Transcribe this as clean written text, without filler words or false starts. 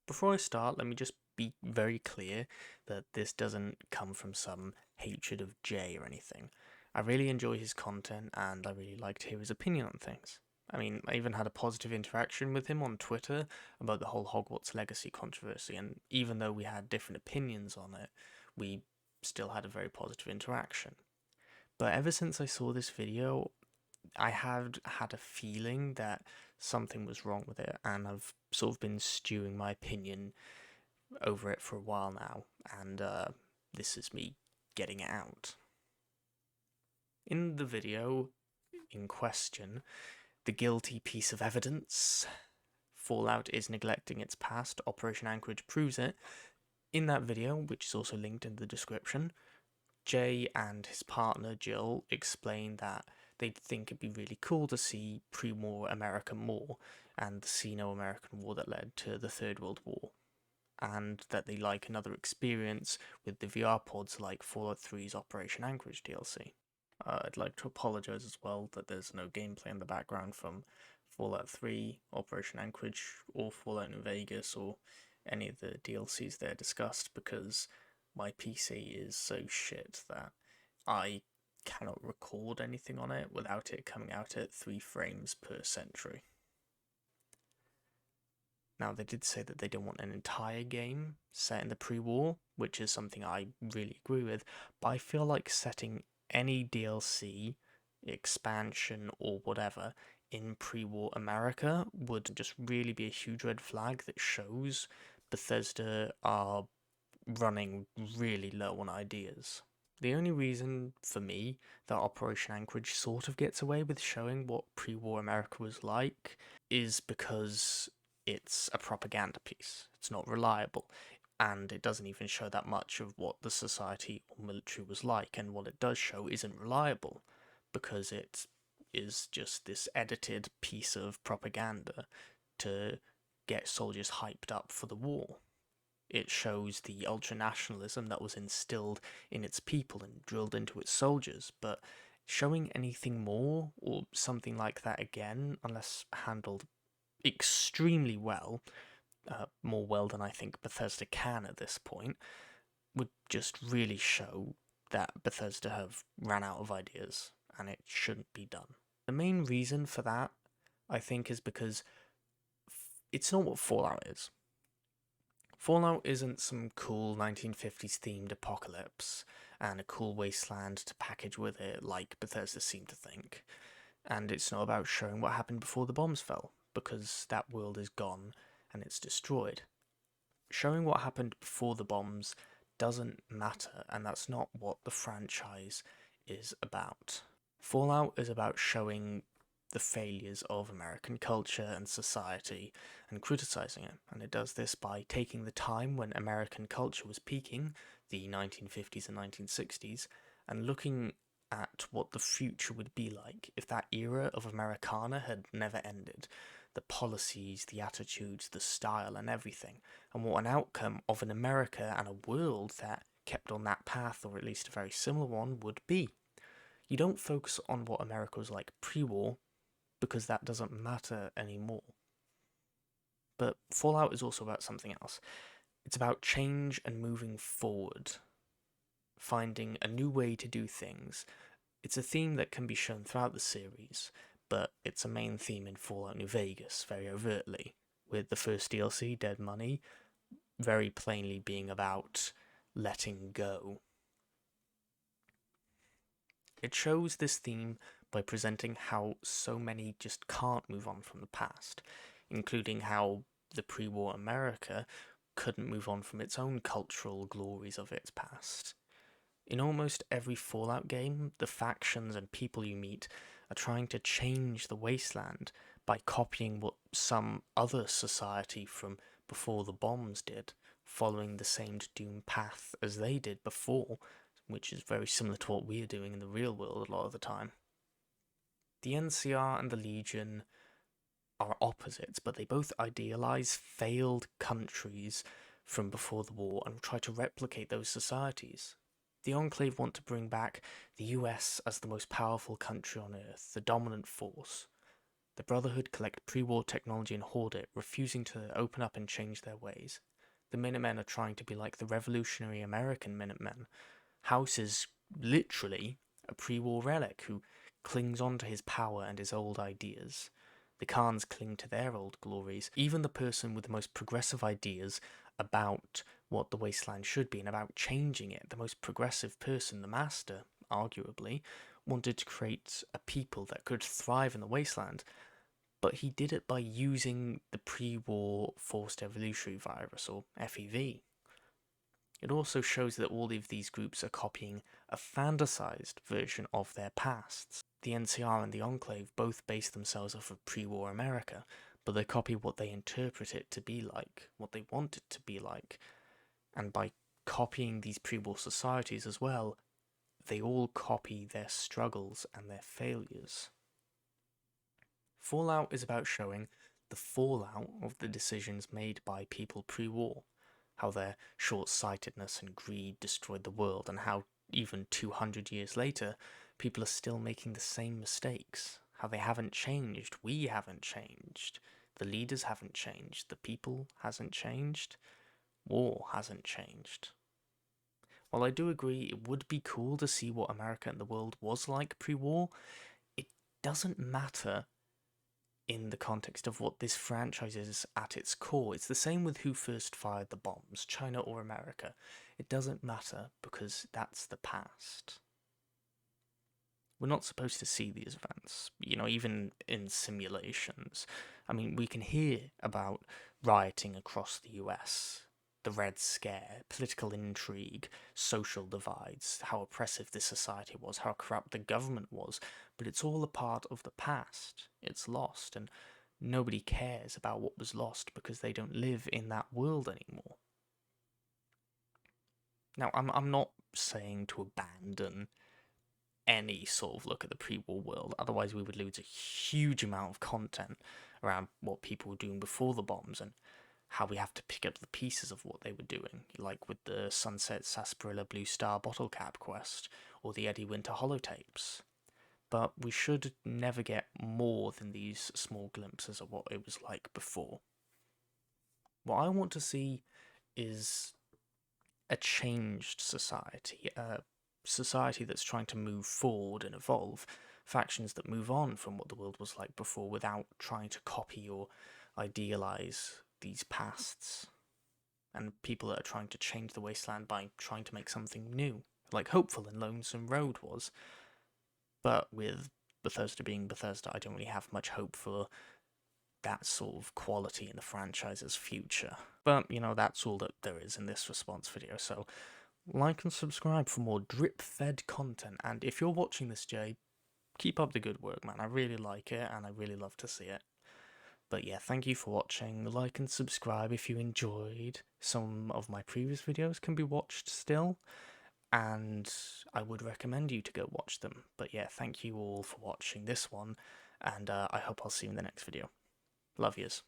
Before I start, let me just be very clear that this doesn't come from some hatred of Jay or anything. I really enjoy his content and I really like to hear his opinion on things. I mean, I even had a positive interaction with him on Twitter about the whole Hogwarts Legacy controversy, and even though we had different opinions on it, we still had a very positive interaction. But ever since I saw this video, I had a feeling that something was wrong with it, and I've sort of been stewing my opinion over it for a while now, and this is me getting it out. In the video in question, the guilty piece of evidence, Fallout is neglecting its past, Operation Anchorage proves it. In that video, which is also linked in the description, Jay and his partner Jill explain that they'd think it'd be really cool to see pre-war America more, and the Sino-American War that led to the Third World War, and that they like another experience with the VR pods like Fallout 3's Operation Anchorage DLC. I'd like to apologise as well that there's no gameplay in the background from Fallout 3, Operation Anchorage, or Fallout New Vegas, or any of the DLCs there discussed, because my PC is so shit that I cannot record anything on it without it coming out at 3 frames per century. Now, they did say that they don't want an entire game set in the pre-war, which is something I really agree with, but I feel like setting any DLC, expansion, or whatever in pre-war America would just really be a huge red flag that shows Bethesda are running really low on ideas. The only reason for me that Operation Anchorage sort of gets away with showing what pre-war America was like is because it's a propaganda piece. It's not reliable, and it doesn't even show that much of what the society or military was like, and what it does show isn't reliable because it is just this edited piece of propaganda to get soldiers hyped up for the war. It shows the ultra-nationalism that was instilled in its people and drilled into its soldiers, but showing anything more or something like that again, unless handled extremely well, more well than I think Bethesda can at this point, would just really show that Bethesda have ran out of ideas and it shouldn't be done. The main reason for that, I think, is because it's not what Fallout is. Fallout isn't some cool 1950s themed apocalypse and a cool wasteland to package with it like Bethesda seem to think. And it's not about showing what happened before the bombs fell, because that world is gone and it's destroyed. Showing what happened before the bombs doesn't matter, and that's not what the franchise is about. Fallout is about showing the failures of American culture and society and criticizing it, and it does this by taking the time when American culture was peaking, the 1950s and 1960s, and looking at what the future would be like if that era of Americana had never ended. The policies, the attitudes, the style, and everything, and what an outcome of an America and a world that kept on that path, or at least a very similar one, would be. You don't focus on what America was like pre-war, because that doesn't matter anymore. But Fallout is also about something else. It's about change and moving forward, finding a new way to do things. It's a theme that can be shown throughout the series, but it's a main theme in Fallout New Vegas very overtly, with the first DLC, Dead Money, very plainly being about letting go. It shows this theme by presenting how so many just can't move on from the past, including how the pre-war America couldn't move on from its own cultural glories of its past. In almost every Fallout game, the factions and people you meet are trying to change the wasteland by copying what some other society from before the bombs did, following the same doomed path as they did before, which is very similar to what we are doing in the real world a lot of the time. The NCR and the Legion are opposites, but they both idealize failed countries from before the war and try to replicate those societies. The Enclave want to bring back the US as the most powerful country on Earth, the dominant force. The Brotherhood collect pre-war technology and hoard it, refusing to open up and change their ways. The Minutemen are trying to be like the revolutionary American Minutemen. House is literally a pre-war relic who clings on to his power and his old ideas. The Khans cling to their old glories. Even the person with the most progressive ideas about what the wasteland should be and about changing it, the most progressive person, the Master, arguably, wanted to create a people that could thrive in the wasteland, but he did it by using the pre-war forced evolutionary virus, or FEV. It also shows that all of these groups are copying a fantasized version of their pasts. The NCR and the Enclave both base themselves off of pre-war America, but they copy what they interpret it to be like, what they want it to be like. And by copying these pre-war societies as well, they all copy their struggles and their failures. Fallout is about showing the fallout of the decisions made by people pre-war, how their short-sightedness and greed destroyed the world, and how even 200 years later, people are still making the same mistakes, how they haven't changed, we haven't changed, the leaders haven't changed, the people hasn't changed, war hasn't changed. While I do agree it would be cool to see what America and the world was like pre-war, it doesn't matter in the context of what this franchise is at its core. It's the same with who first fired the bombs, China or America. It doesn't matter because that's the past. We're not supposed to see these events, even in simulations. I mean, we can hear about rioting across the US, the Red Scare, political intrigue, social divides, how oppressive this society was, how corrupt the government was, but it's all a part of the past. It's lost, and nobody cares about what was lost because they don't live in that world anymore. Now, I'm not saying to abandon any sort of look at the pre-war world, otherwise we would lose a huge amount of content around what people were doing before the bombs and how we have to pick up the pieces of what they were doing, like with the Sunset Sarsaparilla Blue Star bottle cap quest or the Eddie Winter holotapes. But we should never get more than these small glimpses of what it was like before. What I want to see is a changed society, a society that's trying to move forward and evolve, factions that move on from what the world was like before without trying to copy or idealize these pasts, and people that are trying to change the wasteland by trying to make something new, like Hopeful and Lonesome Road was. But with Bethesda being Bethesda, I don't really have much hope for that sort of quality in the franchise's future. But, that's all that there is in this response video, so like and subscribe for more drip-fed content, and if you're watching this, Jay, keep up the good work, man. I really like it, and I really love to see it. But yeah, thank you for watching. Like and subscribe if you enjoyed. Some of my previous videos can be watched still, and I would recommend you to go watch them. But yeah, thank you all for watching this one, and I hope I'll see you in the next video. Love yous.